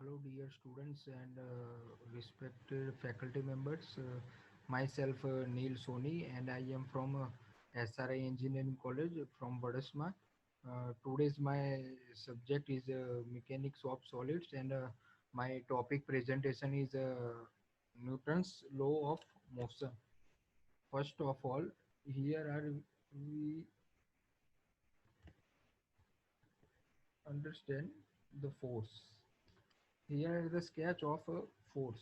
Hello, dear students and respected faculty members. Myself, Neil Soni, and I am from SRI Engineering College from Vadasma. Today's my subject is mechanics of solids, and my topic presentation is Newton's law of motion. First of all, here are we understand the force. Here is the sketch of a force.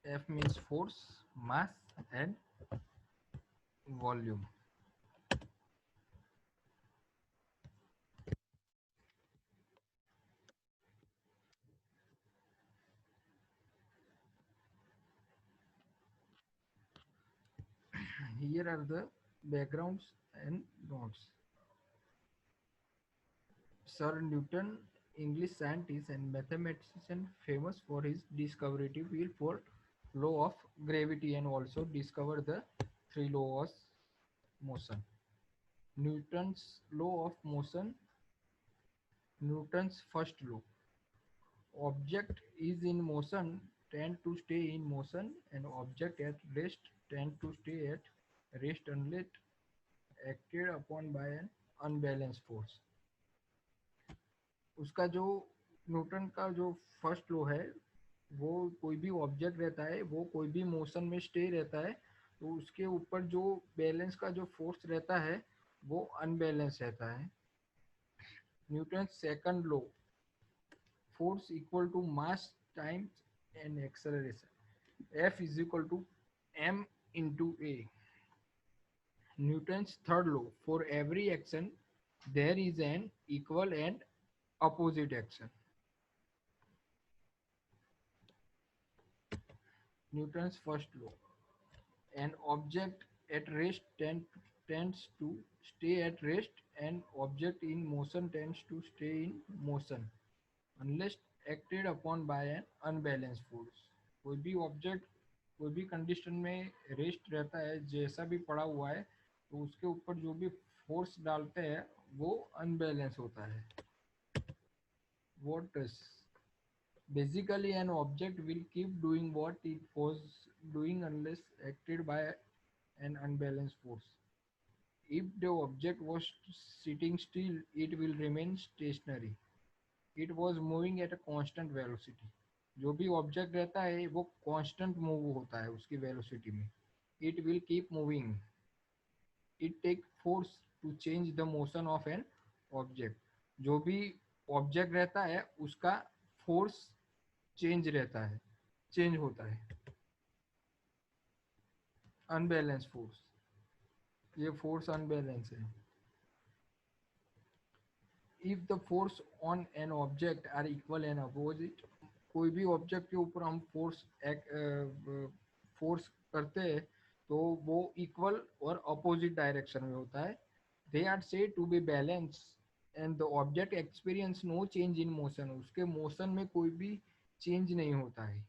F means force, mass, and volume. Here are the backgrounds and notes. Sir Newton, English scientist and mathematician, famous for his discovery field for law of gravity and also discovered the three laws motion. Newton's law of motion, Newton's first law. Object is in motion tend to stay in motion and object at rest tend to stay at rest unless acted upon by an unbalanced force. उसका जो Newton का जो first law है वो कोई भी object रहता है वो कोई भी मोशन में स्टे रहता है तो उसके ऊपर जो बैलेंस का जो फोर्स रहता है वो अनबैलेंस रहता है. Newton second law, force equal to mass times and acceleration. F is equal to m into a. Newton's third law, for every action there is an equal and opposite action. Newton's first law, an object at rest tends to stay at rest and object in motion tends to stay in motion unless acted upon by an unbalanced force. कोई भी object कोई भी condition में rest रहता है जैसा भी पड़ा हुआ है तो उसके ऊपर जो भी फोर्स डालते हैं वो अनबैलेंस होता है. What is basically an object will keep doing what it was doing unless acted by an unbalanced force. If the object was sitting still, it will remain stationary. It was moving at a constant velocity. जो भी object रहता है वो constant move होता है उसकी velocity में. It will keep moving. It take force to change the motion of an object. जो भी ऑब्जेक्ट रहता है उसका फोर्स चेंज रहता है चेंज होता है. अनबैलेंस फोर्स, ये फोर्स अनबैलेंस है. If the force on an object are equal and opposite, कोई भी ऑब्जेक्ट के ऊपर हम फोर्स करते हैं तो वो इक्वल और अपोजिट डायरेक्शन में होता है. They are said to be balance and the object experience no change in motion. उसके मोशन में कोई भी चेंज नहीं होता है.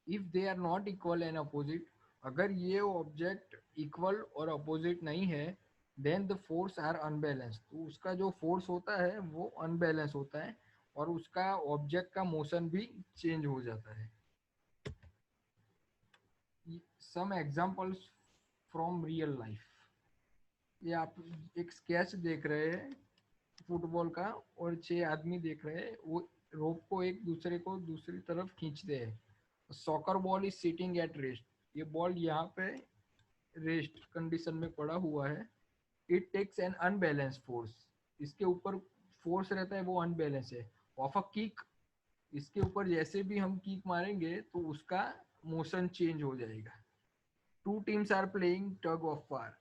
If they are not equal and opposite, अगर ये ऑब्जेक्ट इक्वल और अपोजिट नहीं है then the force are unbalance. तो उसका जो फोर्स होता है वो अनबैलेंस होता है और उसका ऑब्जेक्ट का मोशन भी चेंज हो जाता है. Some examples from real life. ये आप एक स्केच देख रहे हैं फुटबॉल का और 6 आदमी देख रहे हैं वो रोप को एक दूसरे को दूसरी तरफ खींचते हैं. Soccer ball is sitting at rest. ये बॉल यहाँ पे रेस्ट कंडीशन में पड़ा हुआ है. It takes an unbalance force. इसके ऊपर फोर्स रहता है वो अनबैलेंस है. ऑफ अ किक, इसके ऊपर जैसे भी हम किक मारेंगे तो उसका मोशन चेंज हो जाएगा. Two teams are playing tug of war.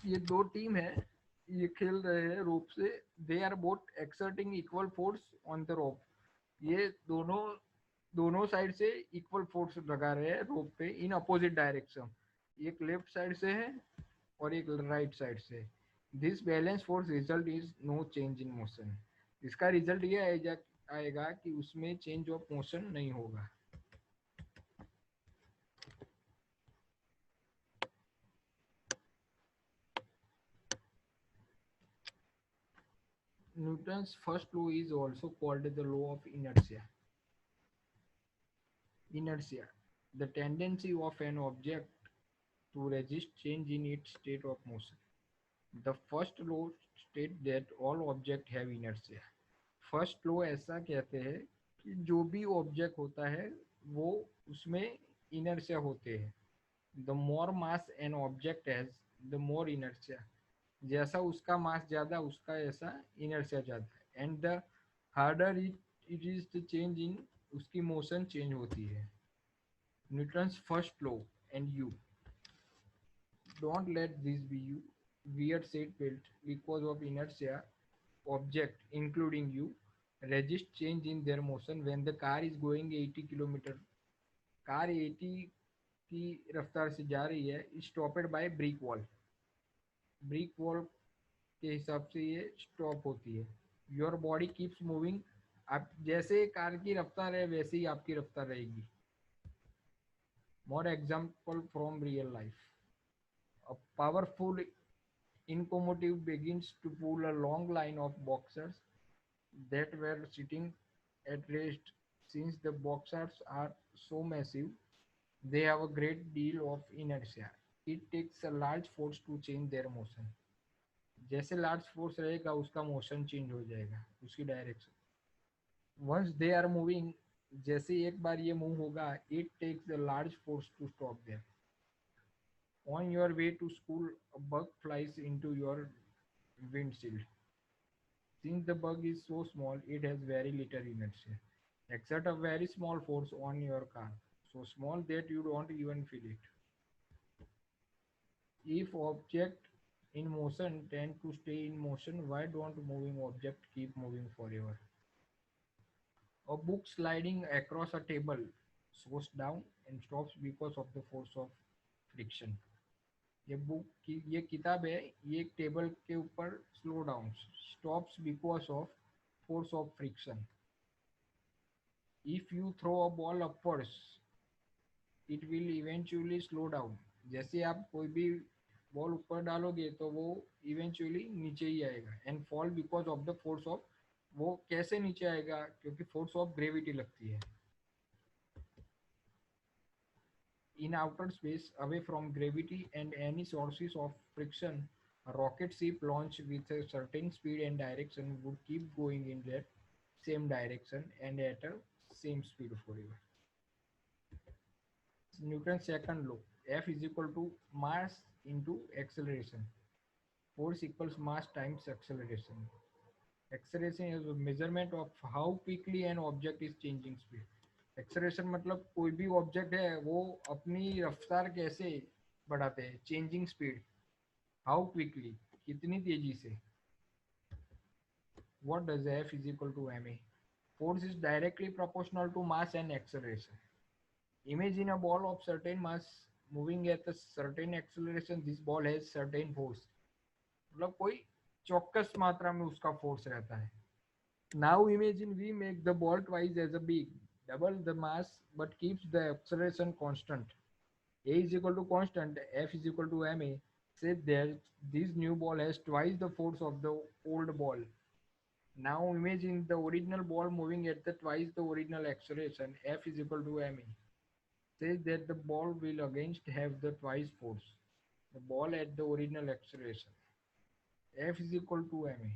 ये दो टीम है ये खेल रहे हैं रोप से. They are both exerting equal force on the rope. ये दोनों दोनों साइड से इक्वल फोर्स लगा रहे हैं रोप पे इन अपोजिट डायरेक्शन. एक लेफ्ट साइड से है और एक राइट साइड से. This balance force result is no change in motion. इसका रिजल्ट ये आएगा कि उसमें चेंज ऑफ मोशन नहीं होगा. Newton's first law is also called the law of inertia. Inertia, the tendency of an object to resist change in its state of motion. The first law states that all objects have inertia. First law ऐसा कहते हैं कि जो भी object होता है वो उसमें इनर्शिया होते हैं. The more mass an object has the more inertia. जैसा उसका मास ज़्यादा उसका ऐसा इनर्शिया ज़्यादा है. And the harder it is the change in उसकी मोशन चेंज होती है. Newton's first law. And you don't let this be you weird seat belt because of inertia object including you resist change in their motion when the car is going 80 kilometre. Car 80 की रफ्तार से जा रही है. Stopped by brick wall. Brick wall के हिसाब से ये स्टॉप होती है. Your body keeps moving. आप जैसे कार की रफ्तार है वैसे ही आपकी रफ्तार रहेगी. More example from real life. A powerful locomotive begins to pull a long line of boxers that were sitting at rest. Since the boxers are so massive, they have a great deal of inertia. It takes a large force to change their motion. जैसे large force रहेगा उसका motion change हो जाएगा उसकी direction. Once they are moving, जैसे एक बार ये मूव होगा, it takes a large force to stop there. On your way to school, a bug flies into your windshield. Since the bug is so small, it has very little inertia. Exert a very small force on your car, so small that you don't even feel it. If objects in motion tend to stay in motion, why don't moving objects keep moving forever? A book sliding across a table slows down and stops because of the force of friction. ये book की ये किताब है, ये एक table के ऊपर slow down stops because of force of friction. If you throw a ball upwards it will eventually slow down. जैसे आप कोई भी बॉल ऊपर डालोगे तो वो इवेंचुअली नीचे ही आएगा. And fall because of the force of. वो कैसे नीचे आएगा? क्योंकि फोर्स ऑफ ग्रेविटी लगती है. In outer space, away from gravity and any sources of friction, a rocket ship launched with a certain speed and direction would keep going in that same direction and at a same speed forever. Newton's second law, F is equal to mass into acceleration. Force equals mass times acceleration. Acceleration is a measurement of how quickly an object is changing speed. Acceleration मतलब कोई भी object है वो अपनी रफ्तार कैसे बढ़ाते हैं. चेंजिंग स्पीड, हाउ क्विकली, कितनी तेजी से. What does F is equal to M A. Force is directly proportional to mass and acceleration. Imagine a ball of certain mass moving at a certain acceleration. This ball has certain force. मतलब कोई चौक्कस मात्रा में उसका force रहता है. Now imagine we make the ball twice as a big, double the mass but keeps the acceleration constant. A is equal to constant, F is equal to ma. Say that this new ball has twice the force of the old ball. Now imagine the original ball moving at the twice the original acceleration. F is equal to ma. Says that the ball will again have the twice force. The ball at the original acceleration. F is equal to ma.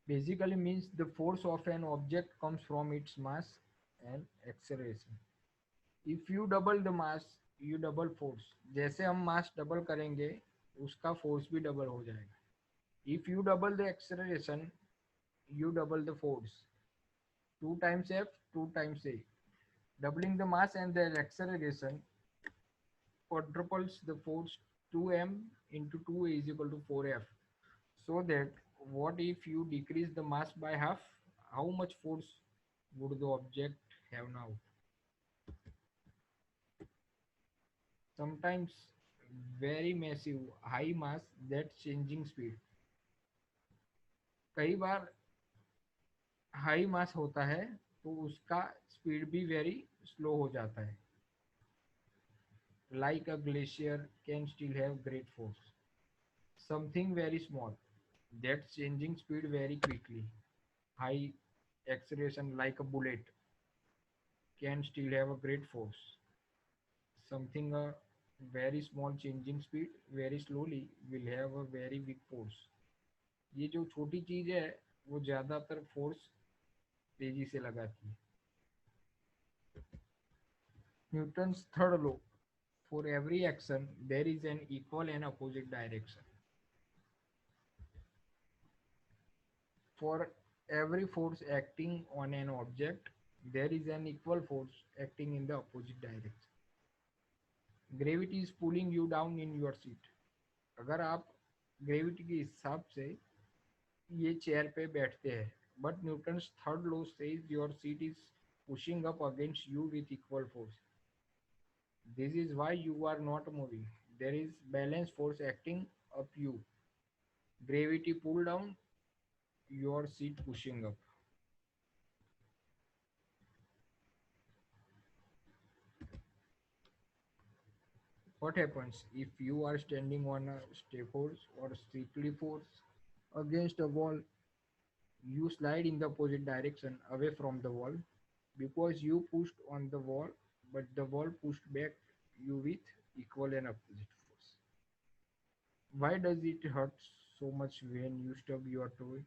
Basically means the force of an object comes from its mass and acceleration. If you double the mass, you double force. जैसे हम mass double करेंगे उसका force भी double हो जाएगा. If you double the acceleration, you double the force. 2 times F, 2 times A. Doubling the mass and the acceleration quadruples the force. 2m into 2a is equal to 4f. So that what if you decrease the mass by half? How much force would the object have now? Sometimes very massive high mass that changing speed. कई बार high मास होता है तो उसका speed भी very slow हो जाता है. Like a glacier can still have great force. Something very small That's changing speed very quickly. High acceleration like a bullet can still have a great force. Something a very small changing speed very slowly will have a very big force. ये जो छोटी चीज है वो ज्यादातर force तेजी से लगाती है. Newton's third law: for every action there is an equal and opposite direction. For every force acting on an object there is an equal force acting in the opposite direction. Gravity is pulling you down in your seat. अगर आप gravity के हिसाब से ये chair पे बैठते हैं, but Newton's third law says your seat is pushing up against you with equal force. This is why you are not moving. There is balance force acting up you. Gravity pull down, your seat pushing up. What happens if you are standing on a step force or strictly force against a wall? You slide in the opposite direction away from the wall because you pushed on the wall, but the wall pushed back you with equal and opposite force. Why does it hurt so much when you stub your toe?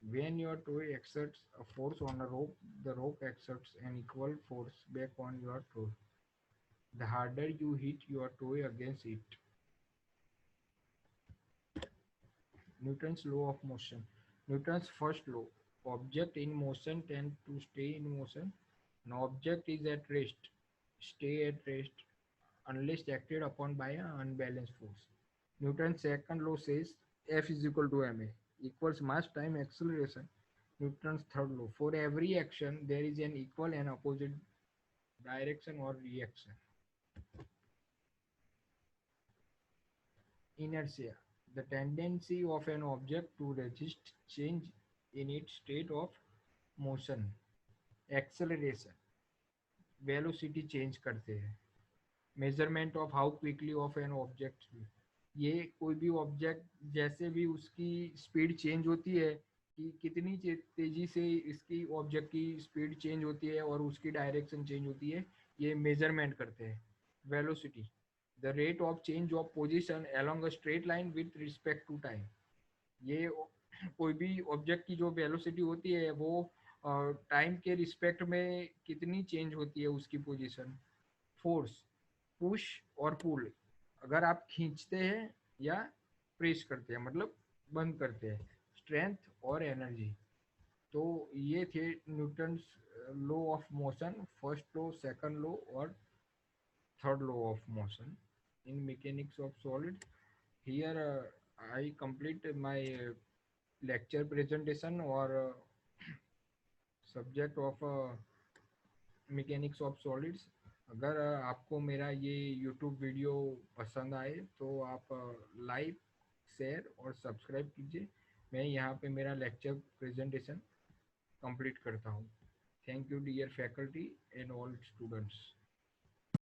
When your toe exerts a force on a rope, the rope exerts an equal force back on your toe. The harder you hit your toe against it. Newton's law of motion. Newton's first law: object in motion tend to stay in motion. An object is at rest, stay at rest unless acted upon by an unbalanced force. Newton's second law says F is equal to ma equals mass time acceleration. Newton's third law: for every action there is an equal and opposite direction or reaction. Inertia: the tendency of an object to resist change in its state of motion. Acceleration: velocity change करते हैं. Measurement of how quickly of an object. ये कोई भी object जैसे भी उसकी speed change होती है कि कितनी तेजी से इसकी ऑब्जेक्ट की स्पीड चेंज होती है और उसकी डायरेक्शन चेंज होती है, ये मेजरमेंट करते हैं. Velocity: the rate of change of position along a straight line with respect to time. ये कोई भी ऑब्जेक्ट की जो वेलोसिटी होती है वो टाइम के रिस्पेक्ट में कितनी चेंज होती है उसकी पोजीशन. फोर्स: पुश और पुल. अगर आप खींचते हैं या प्रेस करते हैं मतलब बंद करते हैं. स्ट्रेंथ और एनर्जी. तो ये थे Newton's law of motion, first law, second law और third law of motion in mechanics of solid. Here I complete my lecture presentation और subject of mechanics of solids. अगर आपको मेरा ये यूट्यूब वीडियो पसंद आए तो आप लाइक, शेयर और सब्सक्राइब कीजिए. मैं यहाँ पे मेरा लेक्चर प्रेजेंटेशन कंप्लीट करता हूँ. Thank you dear faculty and all students.